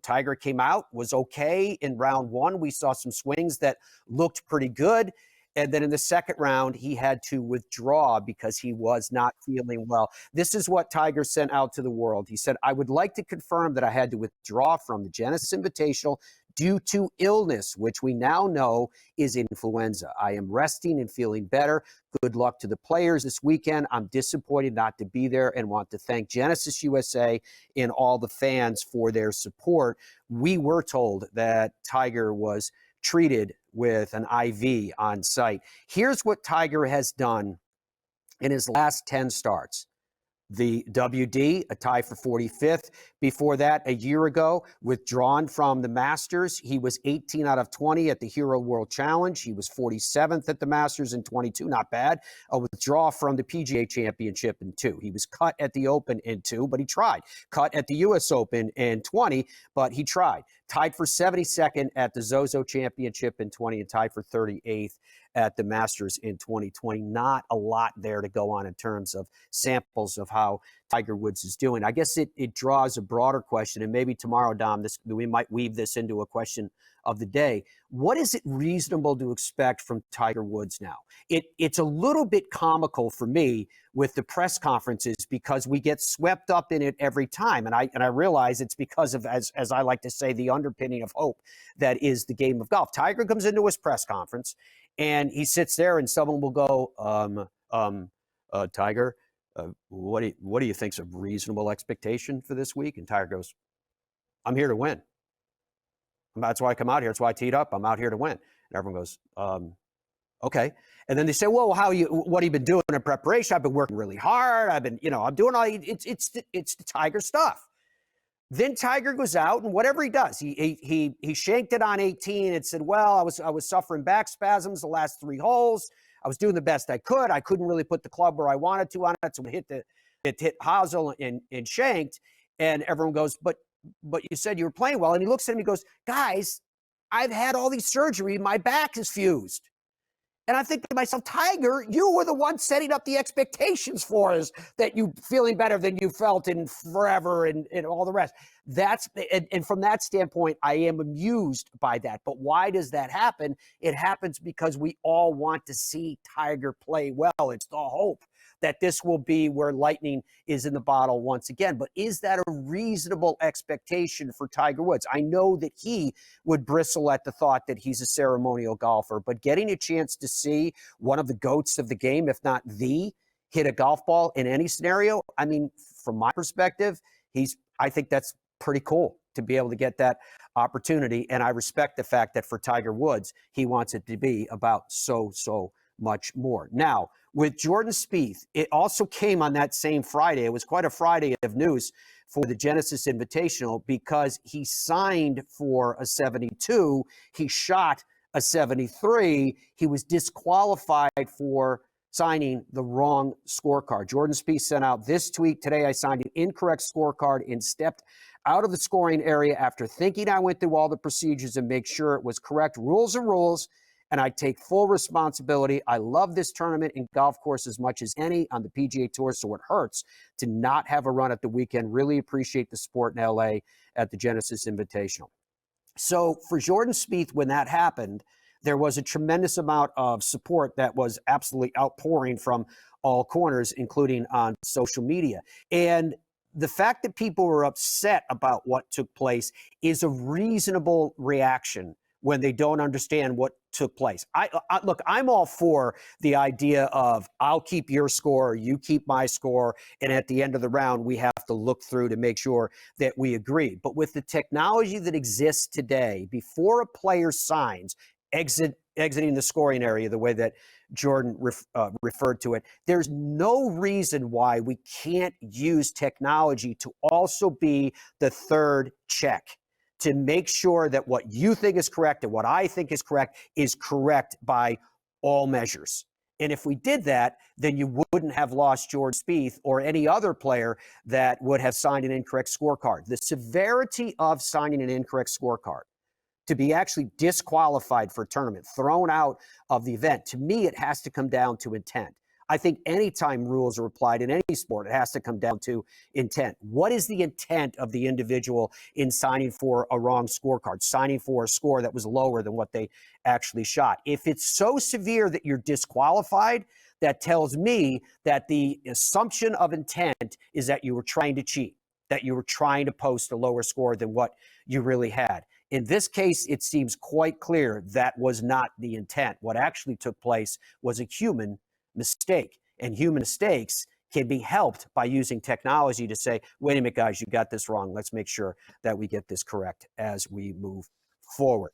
Tiger came out, was okay in round one. We saw some swings that looked pretty good. And then in the second round, he had to withdraw because he was not feeling well. This is what Tiger sent out to the world. He said, I would like to confirm that I had to withdraw from the Genesis Invitational due to illness, which we now know is influenza. I am resting and feeling better. Good luck to the players this weekend. I'm disappointed not to be there and want to thank Genesis USA and all the fans for their support. We were told that Tiger was treated with an IV on site. Here's what Tiger has done in his last 10 starts. The WD, a tie for 45th. Before that, a year ago, withdrawn from the Masters. He was 18 out of 20 at the Hero World Challenge. He was 47th at the Masters in 22. Not bad. A withdrawal from the PGA Championship in 2. He was cut at the Open in 2, but he tried. Cut at the U.S. Open in 20, but he tried. Tied for 72nd at the Zozo Championship in 20 and tied for 38th at the Masters in 2020. Not a lot there to go on in terms of samples of how Tiger Woods is doing. I guess it draws a broader question, and maybe tomorrow, Dom, we might weave this into a question of the day. What is it reasonable to expect from Tiger Woods now? It's a little bit comical for me with the press conferences because we get swept up in it every time. And I realize it's because of, as I like to say, the underpinning of hope that is the game of golf. Tiger comes into his press conference and he sits there and someone will go, Tiger, what do you think's a reasonable expectation for this week? And Tiger goes, I'm here to win. That's why I come out here. That's why I teed up. I'm out here to win. And everyone goes, okay. And then they say, well, what have you been doing in preparation? I've been working really hard. I'm doing all, it's the Tiger stuff. Then Tiger goes out and whatever he does, he shanked it on 18 and said, well, I was suffering back spasms the last 3 holes. I was doing the best I could. I couldn't really put the club where I wanted to on it. So it hit Hazel and shanked. And everyone goes, but you said you were playing well. And he looks at him, he goes, guys, I've had all these surgery. My back is fused. And I think to myself, Tiger, you were the one setting up the expectations for us that you feeling better than you felt in forever and all the rest. And from that standpoint, I am amused by that. But why does that happen? It happens because we all want to see Tiger play well. It's the hope that this will be where lightning is in the bottle once again. But is that a reasonable expectation for Tiger Woods? I know that he would bristle at the thought that he's a ceremonial golfer, but getting a chance to see one of the GOATs of the game, if not the, hit a golf ball in any scenario, I mean, from my perspective, I think that's pretty cool to be able to get that opportunity. And I respect the fact that for Tiger Woods, he wants it to be about so much more. Now, with Jordan Spieth, it also came on that same Friday. It was quite a Friday of news for the Genesis Invitational because he signed for a 72. He shot a 73. He was disqualified for signing the wrong scorecard. Jordan Spieth sent out this tweet today. I signed an incorrect scorecard and stepped out of the scoring area after thinking I went through all the procedures and make sure it was correct. Rules are rules. And I take full responsibility. I love this tournament and golf course as much as any on the PGA Tour, so it hurts to not have a run at the weekend. Really appreciate the support in LA at the Genesis Invitational. So for Jordan Spieth, when that happened, there was a tremendous amount of support that was absolutely outpouring from all corners, including on social media. And the fact that people were upset about what took place is a reasonable reaction when they don't understand what took place. Look, I'm all for the idea of I'll keep your score, you keep my score, and at the end of the round, we have to look through to make sure that we agree. But with the technology that exists today, before a player signs, exiting the scoring area, the way that Jordan referred to it, there's no reason why we can't use technology to also be the third check, to make sure that what you think is correct and what I think is correct by all measures. And if we did that, then you wouldn't have lost Jordan Spieth or any other player that would have signed an incorrect scorecard. The severity of signing an incorrect scorecard, to be actually disqualified for a tournament, thrown out of the event, to me, it has to come down to intent. I think anytime rules are applied in any sport, it has to come down to intent. What is the intent of the individual in signing for a wrong scorecard, signing for a score that was lower than what they actually shot? If it's so severe that you're disqualified, that tells me that the assumption of intent is that you were trying to cheat, that you were trying to post a lower score than what you really had. In this case, it seems quite clear that was not the intent. What actually took place was a human mistake, and human mistakes can be helped by using technology to say, wait a minute, guys, you got this wrong. Let's make sure that we get this correct as we move forward.